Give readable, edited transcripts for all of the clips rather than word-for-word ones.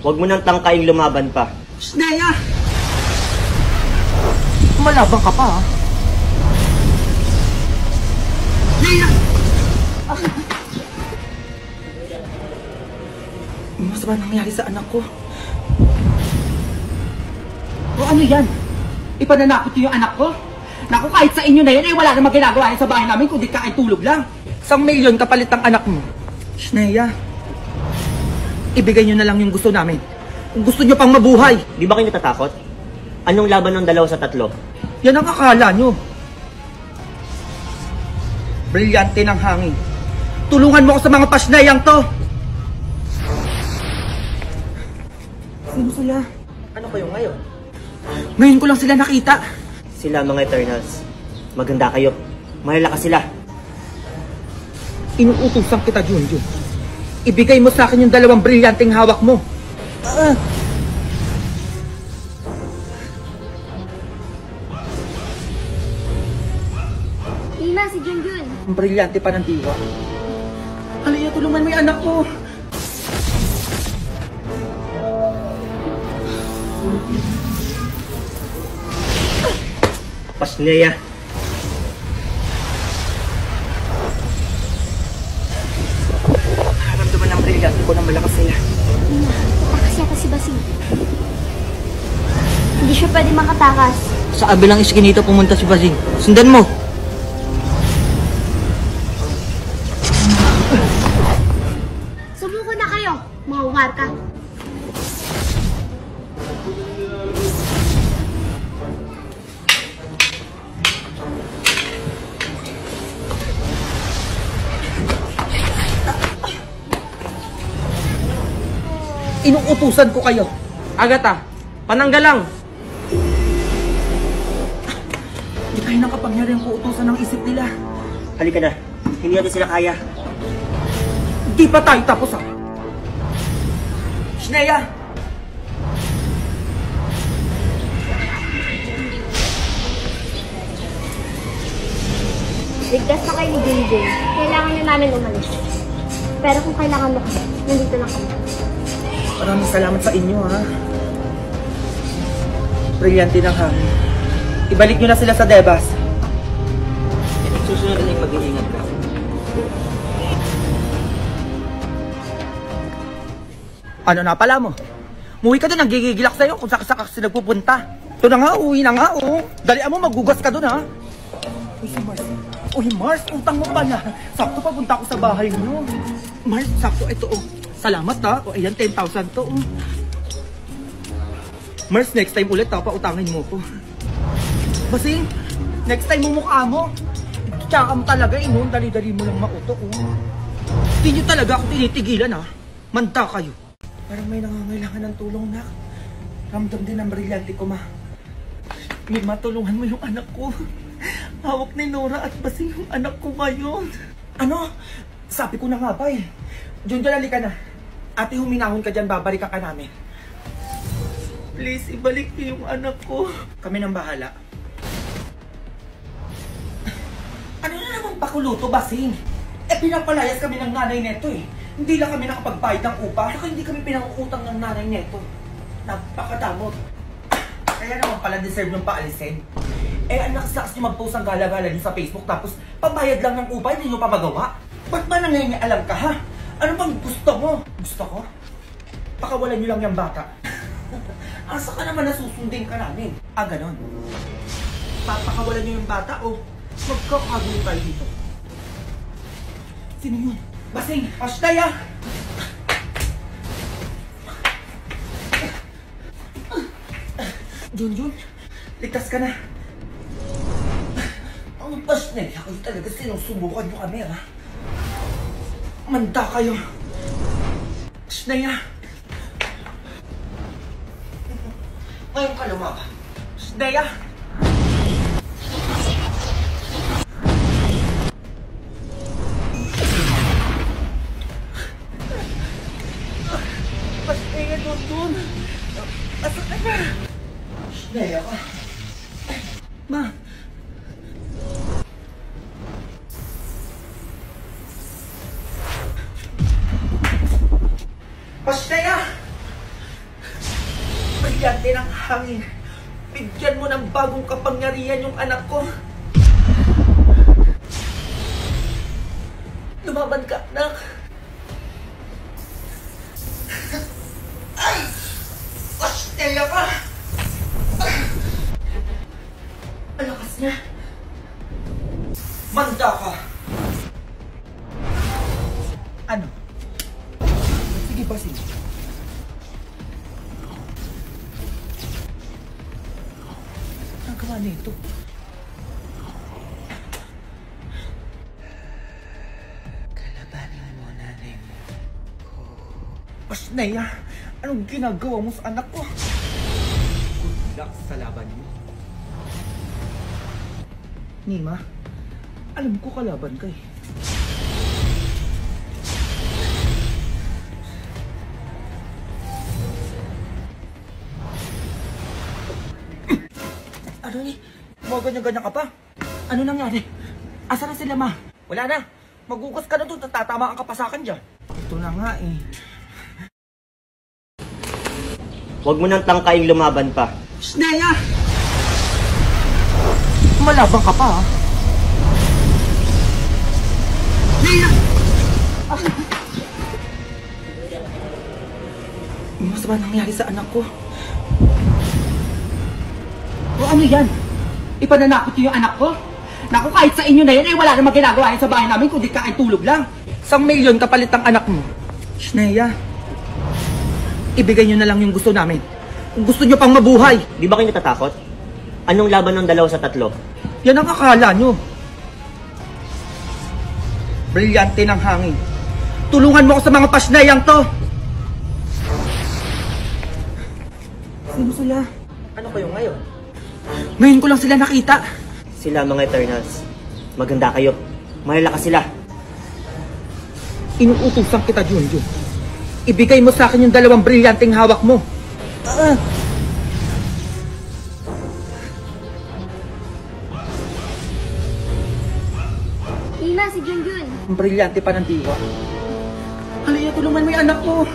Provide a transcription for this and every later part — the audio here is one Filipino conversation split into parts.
Huwag mo nang tangkaing lumaban pa. Sneya! Malabang ka pa, ha? Sneya! Mas ba nangyari sa anak ko? O ano yan? Ipananakot niyo yung anak ko? Naku, kahit sa inyo na yan, wala namang ginagawa yan sa bahay namin kundi kain tulog lang. 1,000,000 kapalit ang anak mo. Sneya, ibigay niyo na lang yung gusto namin. Kung gusto niyo pang mabuhay. Di ba kayo natatakot? Anong laban ng 2 sa 3? Yan ang akala niyo. Brilyante ng hangin. Tulungan mo ako sa mga pasnayang to. Sino sila? Ano kayo ngayon? Ngayon ko lang sila nakita. Sila mga Eternals. Maganda kayo. Malalakas sila. Inuutusan kita, Junjun. Ibigay mo sa akin yung 2 brilyanteng hawak mo. Lima, si Junjun. Ang brilyante pa ng diwa. Halika, tulungan mo yung anak ko. Pasneya. Naramdaman ng brilyante ko na malakas sila. Lima, tatakas yata si Basing. Hindi siya pwede makatakas. Sa kabilang iskinito pumunta si Basing. Sundan mo! Sumuko na kayo, mga warka. Inuutusan ko kayo. Agatha, pananggal lang! Hindi kayo nakapangyari ang uutusan ng isip nila. Halika na. Hindi natin sila kaya. Di pa tayo tapos, ha? Sneya! Ligtas na kayo ni Junjun. Kailangan na namin umalis. Pero kung kailangan mo kami, nandito lang kami. Maraming salamat sa inyo, ha? Brilyante ng hangin. Ibalik nyo na sila sa Debas. Susunod na yung mag-iingat ka. Ano na pala mo? Muwi ka doon, nagigigilak sa'yo kung saan kasi nagpupunta. Ito na nga, uwi na nga, oh. Dalian mo, magugas ka doon, ha? Uy, si Mars. Uy, Mars, utang mo pala. Sakto papunta ko sa bahay nyo. Mars, sakto, ito, oh. Salamat, ha? O, ayan, 10,000 to, oh. Mars, next time ulit, ha? Pautangin mo ko. Basing, next time mo mukha mo. Tsaka mo talaga, noon, dali-dali mo lang mauto, oh. Hindi nyo talaga ako tinitigilan, ha? Manda kayo. Parang may nangangailangan ng tulong, nak. Ramdam din ang brilyante ko, ma. Lima, tulungan mo yung anak ko. Hawak ni Nora at Basing yung anak ko ngayon. Ano? Sabi ko na nga ba, eh. Junjun, halika na. Ate, huminahon ka dyan, babalikan ka namin. Please, ibalik niyo yung anak ko. Kami nang bahala. Ano na naman pakuluto, Basing? Eh, pinapalayas kami ng nanay neto, eh. Hindi lang kami nakapagbayad ng upa, saka hindi kami pinangutang ng nanay neto. Napakadamot. Kaya naman pala deserve ng paalisin. Eh, ang lakas-lakas nyo mag-post ng gala-gala nyo sa Facebook, tapos pambayad lang ng upa, hindi nyo pa magawa. Ba't ba nangyayaalam ka, ha? Ano bang gusto mo? Gusto ko? Pakawalan nyo lang yung bata. Asa ka naman nasusundin ka namin? Ah, ganon. Papakawalan nyo yung bata o magkakagulo tayo dito? Sino yun? Basing! Ashtaya! Junjun, ligtas ka na. Ang Basnay, kayo talaga sinusubukan nyo kami, ha? Manda kayo. Ashtaya! Ngayon ka lumaban. Ashtaya! Ashtaya, Junjun! Asa ka na? Ashtaya ka. Ma! Ashtaya! Brilyante ng hangin. Bigyan mo ng bagong kapangyarihan yung anak ko. Lumaban ka, anak. Ay! Kaya ka! Ang lakas niya. Manda ka. Ano? Sige ba, sige. Ang gawa nito. Kalabanin mo, nanay mo. Pasneya, anong ginagawa mo sa anak ko? Good luck sa laban mo. Nima, alam ko kalaban ka eh. Ano ni? Mga ganyan-ganyan ka pa? Ano nangyari? Asa na sila, ma? Wala na. Magugas ka na doon. Tatamaan ka pa sa akin dyan. Ito na nga eh. Huwag mo nang tangkaing lumaban pa. Sneya! Malabang ka pa, ha? Sneya! Ano mas ba nangyari sa anak ko? O ano yan? Ipananakot niyo yung anak ko? Naku, kahit sa inyo na yan, eh wala namang ginagawa yan sa bahay namin kundi kain tulog lang. 1,000,000 kapalit ang anak mo. Sneya, ibigay niyo na lang yung gusto namin. Kung gusto niyo pang mabuhay. Di ba kayo natatakot? Anong laban ng 2 sa 3? Yan ang akala niyo. Brilyante ng hangin. Tulungan mo ako sa mga pasnayang to. Sino sila? Ano kayo ngayon? Ngayon ko lang sila nakita. Sila mga Eternals. Maganda kayo. Malalakas sila. Inuutusan kita, Junjun. Ibigay mo sa akin yung 2 brilyanteng hawak mo. Ima, si Junjun. Ang brilyante pa ng diwa. Halika, tulungan mo yung anak ko.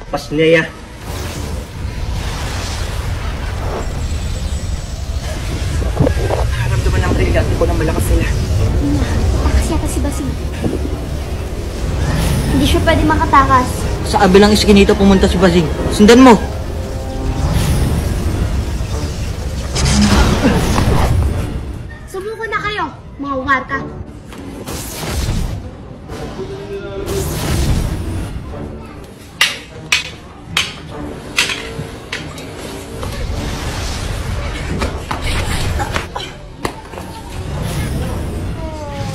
Pasneya. Naramdaman ng brilyante ko na malakas sila. Ima, takas yata si Basing. Hindi siya pwede makatakas. Sa kabilang iskinito pumunta si Basing. Sundan mo! Sumuko na kayo, mga warka.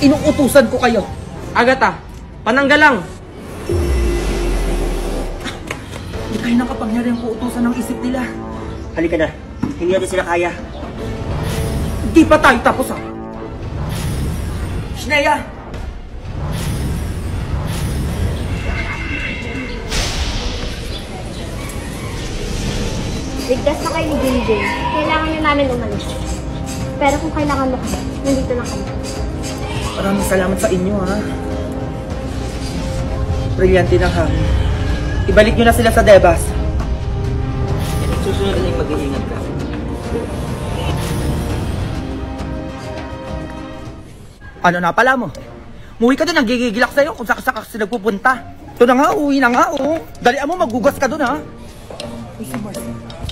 Inuutusan ko kayo. Agatha, pananggal lang! Hindi kayo nakapangyarihan ko utusan ng isip nila. Halika na. Hindi natin sila kaya. Di pa tayo tapos, ha? Sneya! Ligtas na kayo ni Junjun. Kailangan na namin umalis. Pero kung kailangan mo kami, nandito lang kami. Maraming salamat sa inyo, ha? Brilyante ng hangin. Ibalik nyo na sila sa Debas. Susunod na mag-iingat ka. Ano na pala mo? Muwi ka doon, nagigigilak sa'yo kung saan kasi nagpupunta. Ito na nga, uwi na nga, oh. Dalian mo, magugas ka doon, ha? Uy, si Mars.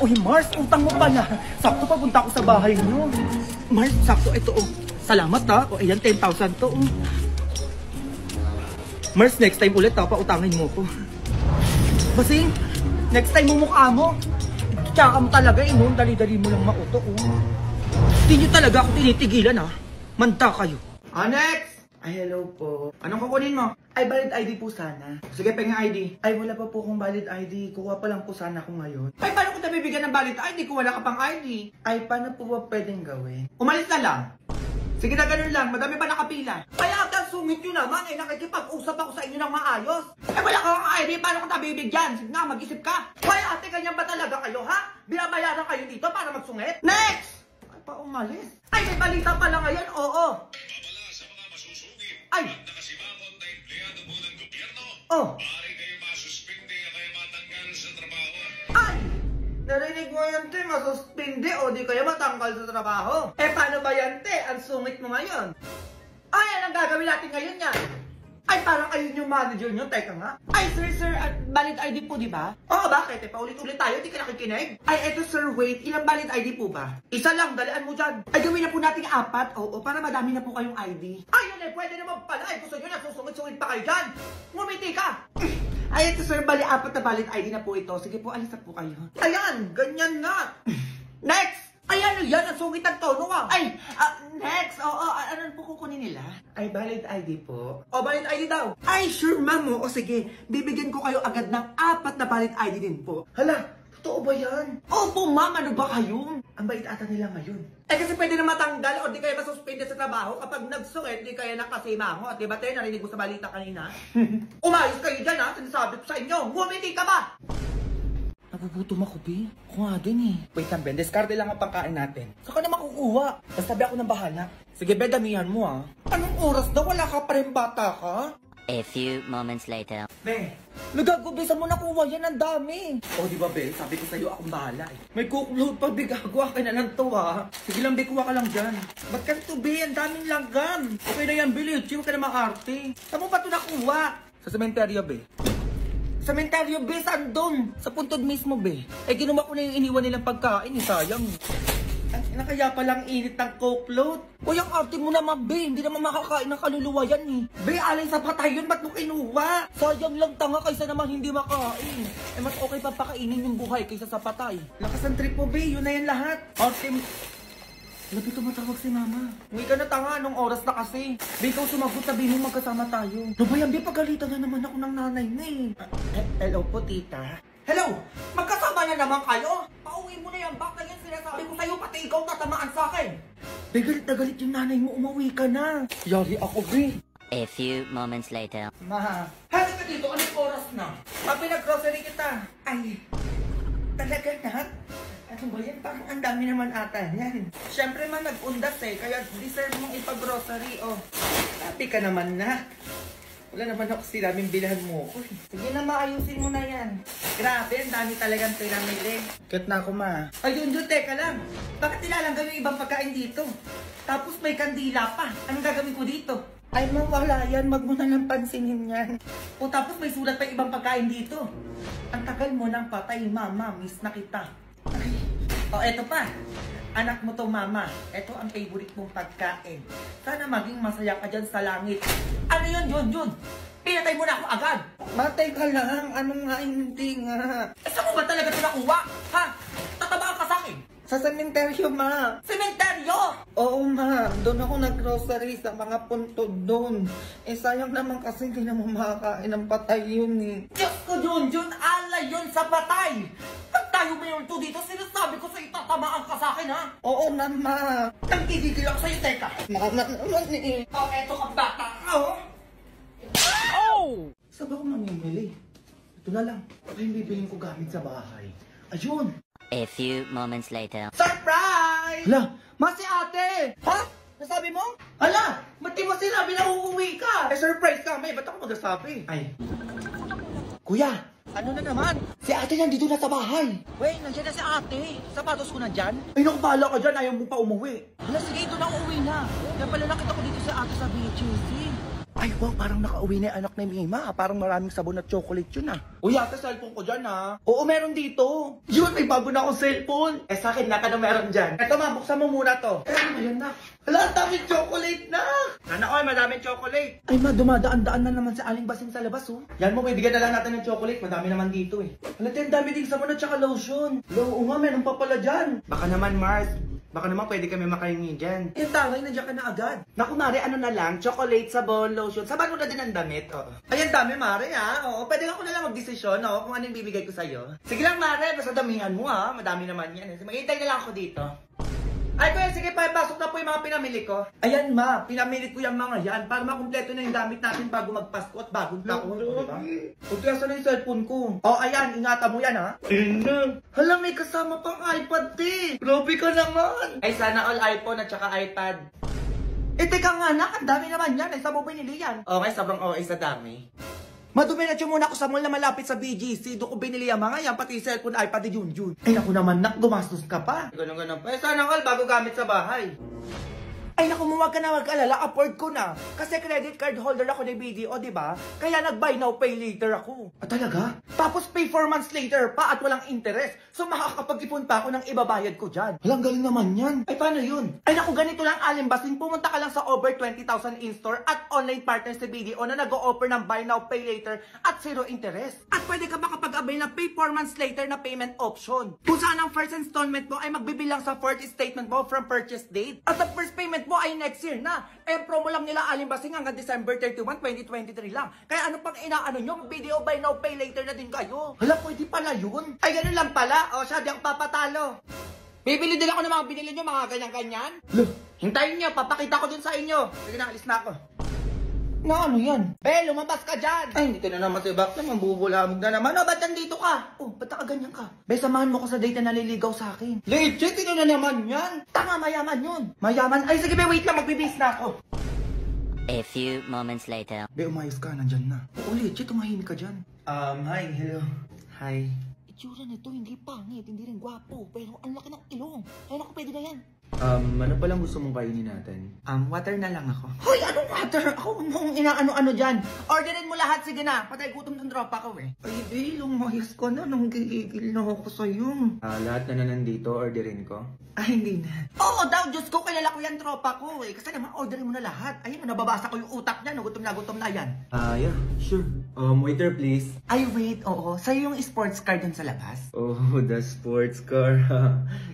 Uy, Mars, utang mo pala. Sakto papunta ko sa bahay niyo. Mars, sakto, ito, oh. Salamat, ha? O, ayan, 10,000 to, oh. Mars, next time ulit, ha? Pautangin mo ko. Basing, next time mumukha mo. Tsaka mo talaga, eh, no? Dali-dali mo lang mauto, oh. Hindi nyo talaga ako tinitigilan, ha? Manda kayo. Next! Ay, hello po. Anong kukunin mo? Ay, valid ID po sana. Sige, pengen ID. Ay, wala pa po akong valid ID. Kuha pa lang po sana ako ngayon. Ay, paano ko nabibigyan ng valid ID kung wala ka pang ID? Ay, paano po ba pwedeng gawin? Umalis na lang. Sige na, ganun lang. Madami pa nakapila. Kaya agad sungit nyo naman. Eh, nakikipag-usap ako sa inyo ng maayos. Eh, wala kang ID. Paano ko nabibigyan? Sige nga, mag-isip ka. Kaya ate, ganyan ba talaga kayo, ha? Binabayaran kayo dito para magsungit? Next! Ay, pa umalis. Ay, may balita pala ngayon. Oo. Ay, ang sungit mo ngayon. Ay, anong gagawin natin ngayon yan? Ay, parang ayun yung manager nyo. Teka nga. Ay, sir, valid ID po, di ba? Oo, bakit? Paulit-ulit tayo, di ka nakikinig. Ay, eto sir, wait. Ilang valid ID po ba? Isa lang, dalian mo dyan. Ay, gawin na po natin 4. Oo, para madami na po kayong ID. Ay, yun eh, pwede naman pala. Ay, gusto nyo na, susungit-sungit pa kayo dyan. Ngumiti ka. Ay, ito sir, 4 na valid ID na po ito. Sige po, alis na po kayo. Ayan, ganyan nga. Next! Ay, ano yan? Ang sungit ang tono ah. Ay, next. Oo, ano po kukunin nila? Ay, valid ID po. O, valid ID daw. Ay, sure ma'am. O, sige. Bibigyan ko kayo agad ng 4 na valid ID din po. Hala, totoo ba yan? Opo, ma'am. Ano ba kayo? Ang bait ata nila ngayon. Eh, kasi pwede na matanggal o di kaya masuspende sa trabaho kapag nagsungit, di kaya nakasimango. At diba tayo, narinig mo sa balita kanina? Umayos kayo dyan ha. Sinasabi ko sa inyo. Ngumiti ka ba? Nagugutom ako, B. Ako nga din eh. Wait lang, Ben. Discarte lang ang pangkain natin. Saan ka na makukuha? Basta ako ng bahala. Sige, Ben, damihan mo ah. Anong oras daw? Wala ka pa rin bata ka? A few moments later. Be, nagagubisan mo nakuha yan. Ang dami. O, di ba, Be? Sabi ko sa'yo akong bahala eh. May cookload pa, Be. Gagawa ka na lang to ah. Sige lang, Be. Kuha ka lang dyan. Ba't ka to, Be? Ang daming langgam. Okay na yan, Be. Huwag ka na maarte. Saan mo pa ito nakuha? Sa sementeryo, Be. Sementeryo, be, saan doon? Sa puntod mismo, be. Eh, ginawa ko na yung iniwan nilang pagkain, eh, sayang. Ay, nakaya palang init ng coke float. O, yung arte mo naman, be. Hindi naman makakain ng kaluluwa yan, eh. Be, alay sa patay yun, ba't mo kinuha? Sayang lang tanga kaysa naman hindi makain. Eh, mas okay pa pakainin yung buhay kaysa sa patay. Lakas ang trip mo, be. Yun na yan lahat. Arte mo. Labi tumatawag si mama. Uwi ka na tanga, anong oras na kasi? Be, ikaw sumagot, sabihin mo magkasama tayo. No ba yan, be, pagalitan na naman ako ng nanay na eh. Hello po, tita. Hello! Magkasama na naman kayo? Pauwi mo na yan, baka yan sinasabi ko sa'yo, pati ikaw tatamaan sa akin. Be, galit na galit yung nanay mo, umuwi ka na. Yari ako, be. A few moments later. Ma, hali ka dito, anong oras na? Pinag-grocery kita. Ay, talaga na? Ano ba yan? Parang ang dami naman ata yan. Siyempre man nag-undas eh, kaya deserve mong ipag-grocery, oh. Happy ka naman na. Wala naman ako sinabing bilhan mo ko. Sige na, maayusin mo na yan. Grabe, ang dami talagang pinamili. Cute na ako, ma. Ayun, teka lang. Bakit nilalanggan yung ibang pagkain dito? Tapos may kandila pa. Anong gagawin ko dito? Ay, mawala yan. Wag mo na lang pansinin yan. O tapos may sulat pa ibang pagkain dito. Ang tagal mo nang patay, mama. Miss na kita. Ay. O, eto pa. Anak mo to, mama. Eto ang favorite mong pagkain. Sana maging masaya ka dyan sa langit. Ano yun? Pinatay mo na ako agad. Matay ka lang. Anong nga hindi nga? Eh, saan mo ba talaga ito nakuha? Ha? Tatabaan ka sa akin? Sa sementeryo, ma. Sementeryo? Oo, ma. Doon ako nag-grocery sa mga puntod doon. Eh, sayang naman kasi hindi naman makakain ng patay yun eh. Diyos ko, Junjun. Alay yun sa patay. Pag tayo mayroon to dito, sinasabi ko sa'yo, tatamaan ka sa akin, ha? Oo, ma. Nagkikigil ako sa'yo, teka. Mama naman eh. Oh, eto ka bata. Oh! Oh! Saan ba ako mamimili? Ito na lang. Ito yung bibiling ko gamit sa bahay. Ayun! A few moments later. Surprise! Hala, si ate! Ha? Nasabi mo? Hala, ba't di mo sinabi na uuwi ka? Eh, surprise ka, may. Ba't ako magsasabi? Ay. Kuya! Ano na naman? Si ate nandito na sa bahay. Wait, nandiyan na si ate. Sapatos ko nandyan? Ay, naku, bahala ka dyan. Ayaw mo pa umuwi. Hala, sige, ito na uuwi na. Kaya pala nakita ko dito si ate sa BHC. Ay, wow, parang nakauwi na yung anak ni Mima. Parang maraming sabon at chocolate yun ah. Uy, ate, cellphone ko dyan ah. Oo, meron dito. Yun, may bago na akong cellphone. Eh, sa akin, naka na meron dyan. Eto ma, buksan mo muna to. Eh, ano yan na? Hala, ang daming chocolate na. Sana oy, madaming chocolate. Ay ma, dumadaan-daan na naman si Aling Basing sa labas oh. Yan mo, may bigyan na lang natin ng chocolate. Madami naman dito eh. Hala, ang dami din sabon at saka lotion. Oo nga, meron pa pala dyan. Baka naman, Mars. Baka naman pwede kami makahingi dyan. Eh, tangay, nandiyan ka na agad. Naku, Mare, ano na lang? Chocolate, sabon, lotion. Saban mo na din ang damit, oo. Ay, ang dami, Mare, ha? Oo, pwede ako na lang magdesisyon, oo, kung anong bibigay ko sa'yo. Sige lang, Mare, basta damihan mo, ha? Madami naman yan. Maghintay na lang ako dito. Ay, kuya, sige pa, pasok na po yung mga pinamili ko. Ayan, ma, pinamili ko yung mga yan para makumpleto na yung gamit natin bago magpasko at bagong taon. Diba? O, kaya saan yung cellphone ko? O, ayan, ingatan mo yan, ha? Hala, may kasama pang iPad, eh. Grabe ka naman. Ay, sana all iPhone at saka iPad. Eh, teka nga na, ang dami naman yan. Ay, saan mo binili yan? Okay, sobrang okay sa dami. Madumiretso muna ako sa mall na malapit sa BGC. Doon ko binili ang mga yan, pati cellphone, iPad, Junjun. Ay, naku naman, nak, gumastos ka pa. Ganun pa. Eh, sana all, bago gamit sa bahay. Ay naku, huwag ka na mag-alala, afford ko na. Kasi credit card holder ako ni BDO, di ba? Kaya nag-buy now, pay later ako. Ah, talaga? Tapos pay 4 months later pa at walang interest. So makakapag-ipon pa ako ng ibabayad ko dyan. Walang galing naman yan. Ay paano yun? Ay naku, ganito lang Alimbasing. Pumunta ka lang sa over 20,000 in-store at online partners sa BDO na nag-o-offer ng buy now, pay later at zero interest. At pwede ka makapag-avail ng pay 4 months later na payment option. Kung saan ang first installment mo ay magbibilang sa fourth statement mo from purchase date. At ang first payment mo ay next year na. Eh, promo lang nila Alimbasing hanggang December 31, 2023 lang. Kaya ano pang inaano nyo? BDO buy now, pay later na din kayo. Hala, pwede pala yun. Ay, ganun lang pala. O siya, di ako papatalo. Bibili din ako ng mga binili nyo, mga ganyan-ganyan. Hintayin nyo, papakita ko dun sa inyo. Sige na, alis na ako. Na ano yan? Be, lumabas ka dyan! Ay, hindi ka na naman si Bak naman, bubulamog na naman. O, ba't nandito ka? Oh, ba't nakaganyan ka? Be, samahan mo ko sa date na naliligaw sa akin. Legit, ito na naman yan! Tanga, mayaman yun! Mayaman? Ay, sige be, wait lang, magbibis na ako. A few moments later. Be, umayos ka, nandyan na. Oo, legit, tumahimik ka dyan. Hi, hello. Hi. Itsura nito, hindi pangit, hindi rin gwapo, pero ang laki ng ilong. Ay, naku, pwede na yan. Ano palang gusto mong kainin natin? Water na lang ako. Hoy, anong water? Ako mong inaano-ano dyan. Orderin mo lahat, sige na. Patay gutom ng tropa ko eh. Ay, be, lumayas ko na nung gigigil na ako sa'yo. Lahat na nandito, orderin ko. Ay, hindi na. Oo daw, Diyos ko, kilala ko yan tropa ko eh. Kasi naman, orderin mo na lahat. Ayun, nababasa ko yung utak niya, no? Gutom na yan. Yeah, sure. Waiter please. Ay, wait, oo. Sa'yo yung sports car dun sa labas? Oh, the sports car.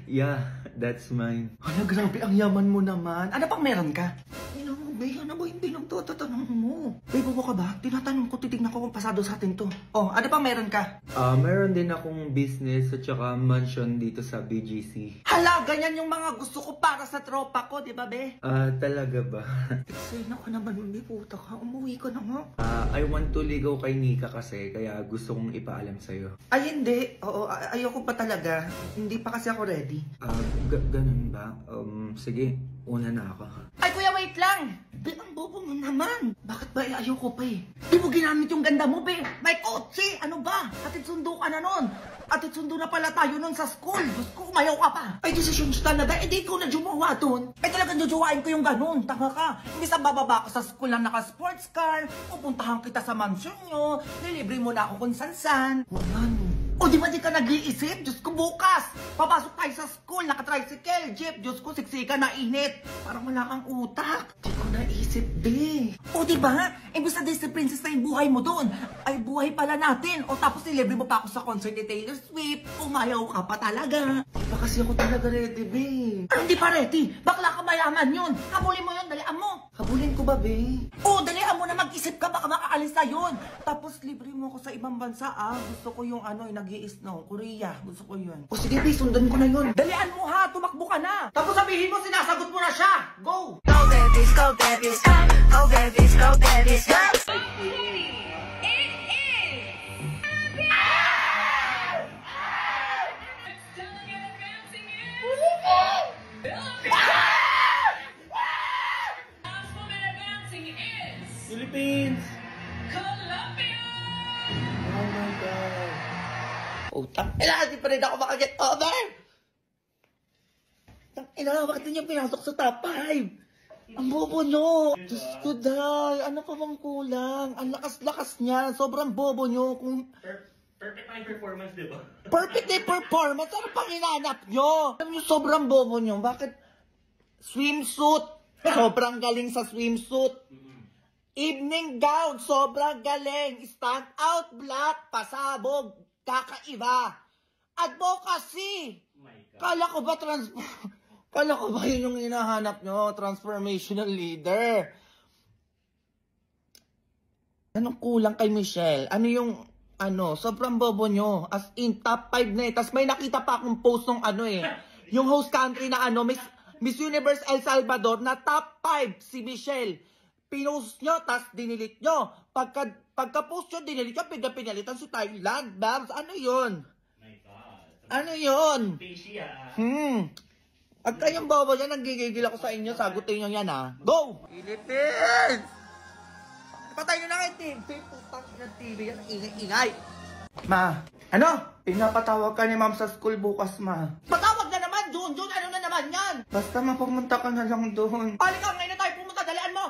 Yeah, that's mine. Hala, grabe, ang yaman mo naman. Ano pang meron ka? Be, ano ba yung pinagtatanong mo? Be, bobo ka ba? Tinatanong ko, titignan ko kung pasado sa atin to. Oh, ano pang meron ka? Meron din akong business at saka mansion dito sa BGC. Hala, ganyan yung mga gusto ko para sa tropa ko, di ba, be? Talaga ba? Eksena ka naman, be, puta ka. Umuwi ka na nga. I want to ligaw kay Nika kasi, kaya gusto kong ipaalam sa'yo. Ay, hindi. Oo, ayoko pa talaga. Hindi pa kasi ako ready. Ganun ba? Sige, una na ako. Ay, kuya, wait lang! Be, ang bobo mo naman. Bakit ba ayoko pa eh? Di mo ginamit yung ganda mo, be. May kotse, ano ba? Atid sundo ka na nun. Atid sundo na pala tayo nun sa school. Diyos ko, umayaw ka pa. Ay, desisyon talaga. Eh, di ko na jumawa dun. Eh, talagang jujuwain ko yung ganun. Tanga ka. Hindi sa bababa ko sa school na naka-sports car. Pupuntahan kita sa mansion nyo. Nilibre mo na ako kung san-san. O di ba di ka nag-iisip? Diyos ko, bukas! Papasok tayo sa school, naka-tricycle, jeep. Diyos ko, siksika na init. Parang wala kang utak. Di ko naisip, be. O di ba? Imbis na Disney princess na yung buhay mo doon, ay buhay pala natin. O tapos nilibre mo pa ako sa concert ni Taylor Swift. Umayaw ka pa talaga. Di ba kasi ako talaga ready, be? Ay, hindi pa ready. Bakla ka mayaman yun. Habulin mo yun, dalian mo. Habulin ko ba, be? O, dalian mo na mag-isip ka, baka makaalis na yun. Tapos libre mo ako sa ibang bansa, ah. Gusto ko yung ano, nag-i-snow, Korea. Gusto ko yun. O sige, be, sundan ko na yun. Dalian mo ha, tumakbo ka na. Tapos sabihin mo, sinasagot mo na siya. Go! Go babies, go babies, go babies, go babies, go! Philippines! Oh my God. Utang ina, di pa rin ako makaget over. Utang ina, bakit niyo pinasok sa top 5? Ang bobo nyo. Diyos ko, day. Ano pa bang kulang? Ang lakas-lakas niya. Sobrang bobo nyo. Kung... Perfect na yung performance, di ba? Perfect na performance. Ano pang hinanap nyo? Alam nyo, sobrang bobo nyo. Bakit? Swimsuit. Sobrang galing sa swimsuit. Evening gown. Sobrang galing. Stand out black. Pasabog. Kakaiba. Advocacy. Kala ko ba Kala ko ba yun yung hinahanap nyo? Transformational leader. Anong kulang kay Michelle? Ano yung, sobrang bobo nyo. As in, top 5 na eh. Tapos may nakita pa akong post ng yung host country na Miss Universe El Salvador na top 5 si Michelle. Pinost nyo, tapos dinilit nyo. Pagka-post nyo, dinilit nyo, pinalitan si Thailand. Babs, ano yun? My God. Ano yun? Fishy, ah. At kayong bobo yan, nanggigigil ako sa inyo, sagutin nyo yan, ha? Go! Philippines! Patay nyo na kayo, TV. Putang na TV yan, ingay-ingay. Ma, pinapatawag ka ni ma'am sa school bukas, ma. Patawag na naman, Jun, ano na naman? naman yan? Basta mapumunta ka na lang doon. Halika, ngayon na tayo pumunta, dalian mo!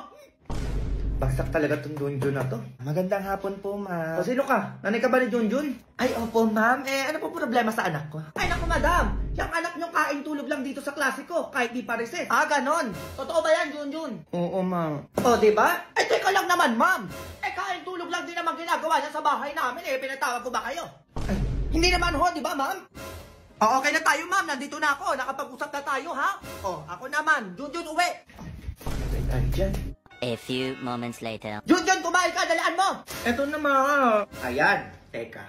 Bagsak talaga tong Junjun na to. Magandang hapon po, ma'am. O sino ka? Nanay ka ba ni Junjun? Ay, opo, ma'am. Ano po problema sa anak ko? Ay naku madam, yung anak niyong kain tulog lang dito sa klase ko, kahit di pa recess. Ah, ganon. Totoo ba yan, Junjun? Oo, ma'am. O, diba? Eh, teka lang naman, ma'am. Eh, kain tulog lang din naman ginagawa niya sa bahay namin. Eh, pinatawag ko ba kayo? Ay, hindi naman ho, di ba, ma'am? O, okay na tayo, ma'am. Nandito na ako. Nakapag-usap na tayo, ha? O, ako naman. Junjun, uwi. Ay, dyan. A few moments later. Junjun, kumain ka. Dalaan mo. Eto na, ma'am. Ayan. Teka.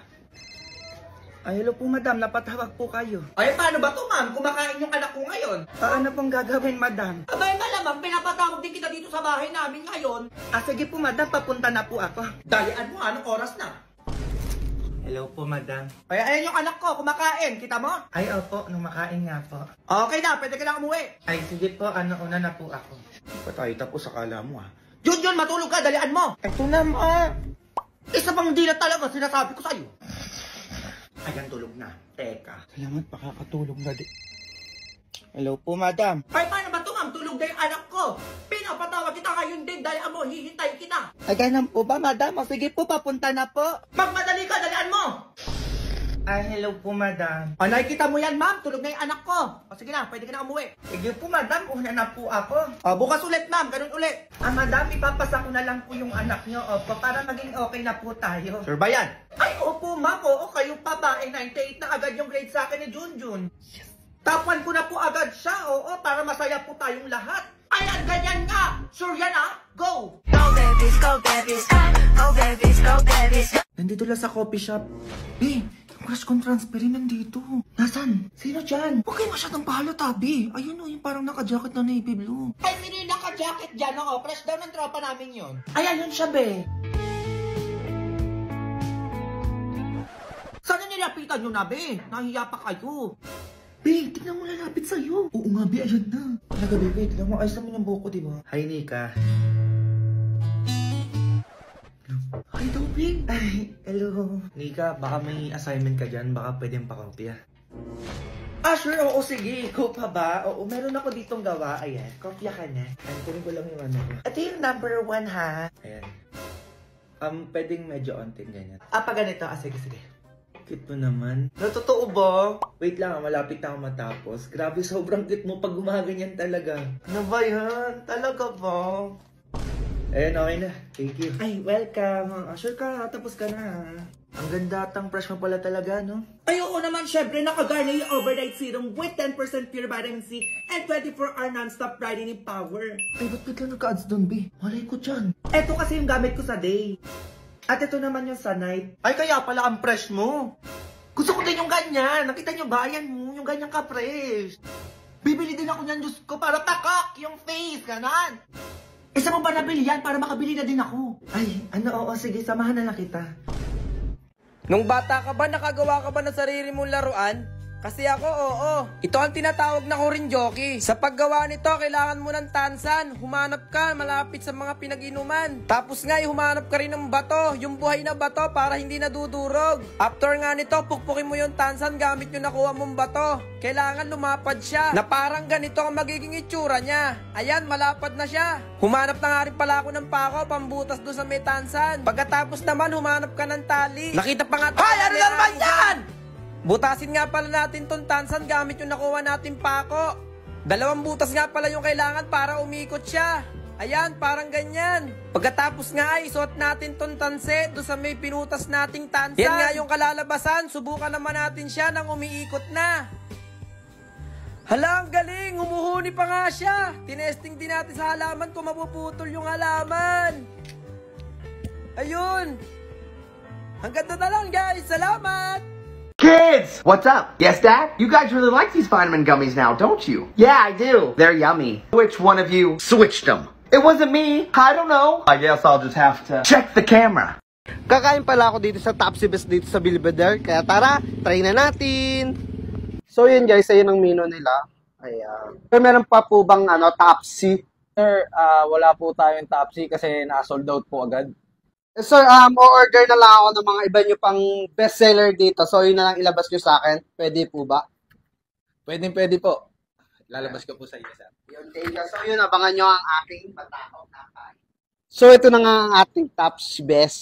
Ay, hello po, madam. Napatawag po kayo. Ay, paano ba to, ma'am? Kumakain yung anak ko ngayon. Ano pong gagawin, madam? Abay, malamang pinapatawag din kita dito sa bahay namin ngayon. Sige po, madam. Papunta na po ako. Dalian mo, anong oras na? Hello po, madam. Ay, ayan yung anak ko, kumakain. Kita mo? Ay, opo. Numakain nga po. Okay na, pwede ka na umuwi. Ay, sige po. Una na po ako. Hindi pa tayo tapos sa kala mo, ha? Junjun, matulog ka, dalian mo. Eto na, ma. Isa pang di na talaga sinasabi ko sa'yo. Ayan, tulog na. Teka. Salamat, pakakatulog na din. Hello po, madam. Ay, paano ba ito, ma'am? Tulog na yung anak ko. Pinapatawag kita ngayon din, dalian mo, hihintay kita. Ay, ganun po ba, madam? Sige po, papunta na po. Magmadali ka, dalian mo. Ay, hello po, madam. O, nakikita mo yan, ma'am, tulog na yung anak ko. O, sige na, pwede ka na umuwi. Sige po, madam. Una na po ako. O, bukas ulit, ma'am, ganun ulit. Madam, ipapasa ko na lang po yung anak nyo, opo, para maging okay na po tayo. Sure ba yan? Ay, opo, ma'am, oo, kayo pa ba? 98 na agad yung grade sa akin ni Junjun. Yes. Tapuan ko na po agad siya, oo, para masaya po tayong lahat. Ayan, ganyan nga. Sure yan, ha? Go! Go babies, go babies, go babies, go babies. Nandito lang sa coffee shop. Yung crush kong transferin nandito. Nasaan? Sino dyan? Huwag kayo masyadong pahalo, tabi. Ayun o, yung parang naka-jacket na navy blue. Ay, sino yung naka-jacket dyan, oo? Fresh daw ng tropa namin yun. Ayan yun siya, be. Sana nilapitan nyo na, be? Nahiya pa kayo. Be, tignan mo lalapit sa'yo. Oo nga, be, ayan na. Talaga, be, wait lang mo. Ayos naman yung buhok ko, diba? Hi, Nika. Hi daw, be. Ay, hello. Nika, baka may assignment ka dyan. Baka pwedeng pakopya. Sure, oo, sige. Ikaw pa ba? Oo, meron ako ditong gawa. Ayan, kopya ka na. Ayan, kunin ko lang yung ano ko. Ito yung number 1, ha? Ayan. Pwedeng medyo onting ganyan. Pa ganito. Sige, sige. Cute mo naman. Totoo ba? Wait lang, malapit na ako matapos. Grabe, sobrang cute mo pag gumaganyan talaga. Ano ba yan? Talaga ba? Ayun, okay na. Thank you. Ay, welcome. Sure ka, tapos ka na. Ang ganda at ang fresh mo pala talaga, no? Ay, oo naman, syempre, naka-Garnier Overnight Serum with 10% pure vitamin C and 24-hour non-stop brightening power. Ay, ba't bigla nagka-ads doon, be? Malay ko dyan. Ito kasi yung gamit ko sa day. At ito naman yung sa night. Ay, kaya pala ang fresh mo. Gusto ko din yung ganyan. Nakita nyo ba? Ayan mo, yung ganyan ka-fresh. Bibili din ako niyan, Diyos ko, para takak yung face, ganan. Isa mo ba nabili yan para makabili na din ako? Ay, oo, sige, samahan na lang kita. Nung bata ka ba, nakagawa ka ba ng sarili mong laruan? Kasi ako, oo. Ito ang tinatawag na Korinjoki. Sa paggawa nito, kailangan mo ng tansan. Humanap ka malapit sa mga pinag-inuman. Tapos nga, humanap ka rin ng bato. Yung buhay na bato para hindi nadudurog. After nga nito, pukpukin mo yung tansan gamit yung nakuha mong bato. Kailangan lumapad siya. Na parang ganito ang magiging itsura niya. Ayan, malapad na siya. Humanap na nga rin pala ako ng pako, pambutas doon sa may tansan. Pagkatapos naman, humanap ka ng tali. Nakita pa nga tayo. Ay, ano na naman yan? Butasin nga pala natin tong tansan gamit yung nakuha natin pako. 2 butas nga pala yung kailangan para umikot siya. Ayan, parang ganyan. Pagkatapos nga ay isuot natin tong tanse doon sa may pinutas nating tansan. Yan nga yung kalalabasan. Subukan naman natin siya nang umiikot na. Hala, ang galing. Humuhuni pa nga siya. Tinesting din natin sa halaman kung mapuputol yung halaman. Ayun. Hanggang doon na lang, guys. Salamat! Kids! What's up? Yes, Dad? You guys really like these vitamin gummies now, don't you? Yeah, I do. They're yummy. Which one of you switched them? It wasn't me. I don't know. I guess I'll just have to check the camera. Kakain pala ako dito sa Topsy Best dito sa Belvedere. Kaya tara, try na natin. So yun guys, ayun ang menu nila. Ayan. So, meron pa po bang Topsy? Sir, wala po tayong Topsy kasi na-sold out po agad. Sir, o-order na lang ako ng mga iba nyo pang bestseller dito. So, yun na lang ilabas nyo sa akin. Pwede po ba? Pwede po. Lalabas ko po sa iyo, sir. Yun, thank you. So yun, abangan nyo ang aking batao kakain. So ito na nga ang ating Topsy best.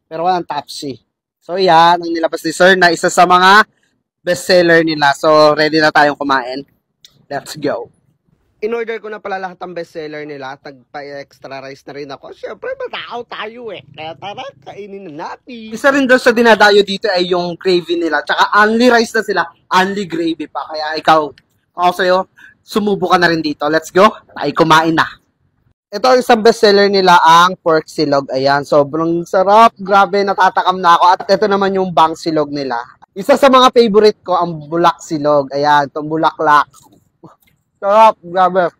Pero walang Topsy. So yan, ang nilabas ni Sir na isa sa mga bestseller nila. So ready na tayong kumain. Let's go. In-order ko na pala lahat ng bestseller nila. Tagpa-extra rice na rin ako. Siyempre, matao tayo eh. Kaya tara, kainin na natin. Isa rin doon sa dinadayo dito ay yung gravy nila. Tsaka only rice na sila, only gravy pa. Kaya ikaw, ako sa'yo, sumubo ka na rin dito. Let's go. Ay, kumain na. Ito ang isang bestseller nila, ang pork silog. Ayan, sobrang sarap. Grabe, natatakam na ako. At ito naman yung bang silog nila. Isa sa mga favorite ko, ang bulak silog. Ayan, itong bulaklak. Sarap, grabe.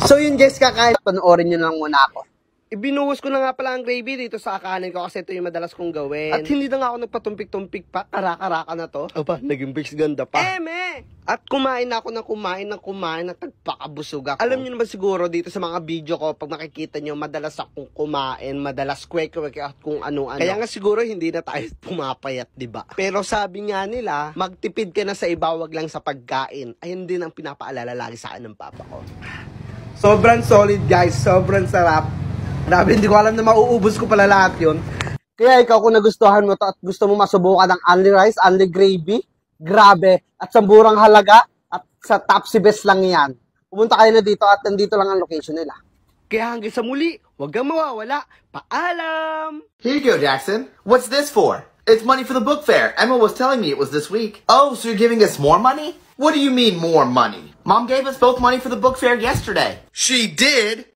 So yun guys, kakain. Panoorin nyo lang muna ako. Ibinuhos ko na nga pala ang gravy dito sa kakanin ko kasi ito yung madalas kong gawin. At hindi na nga ako nagpatumpik-tumpik pa. Karaka-raka na to. Aba, naging big's ganda pa. At kumain na ako ng kumain at nagpakabusog ako. Alam niyo naman siguro dito sa mga video ko, pag makikita nyo, madalas akong kumain, madalas kwek-kwek at kung ano-ano. Kaya nga siguro hindi na tayo pumapayat, diba? Pero sabi nga nila, magtipid ka na sa iba, wag lang sa pagkain. Ayun din ang pinapaalala lagi sa akin ng papa ko. Sobrang solid guys, sobrang sarap. Grabe, hindi ko alam na mauubos ko pala lahat yun. Kaya ikaw kung nagustuhan mo to at gusto mo masubukan ng only rice, only gravy, grabe, at sa murang halaga, at sa Topsy best lang yan. Pumunta kayo na dito at nandito lang ang location nila. Kaya hanggang sa muli, huwag kang mawawala. Paalam! Here you go, Jackson. What's this for? It's money for the book fair. Emma was telling me it was this week. Oh, so you're giving us more money? What do you mean more money? Mom gave us both money for the book fair yesterday. She did?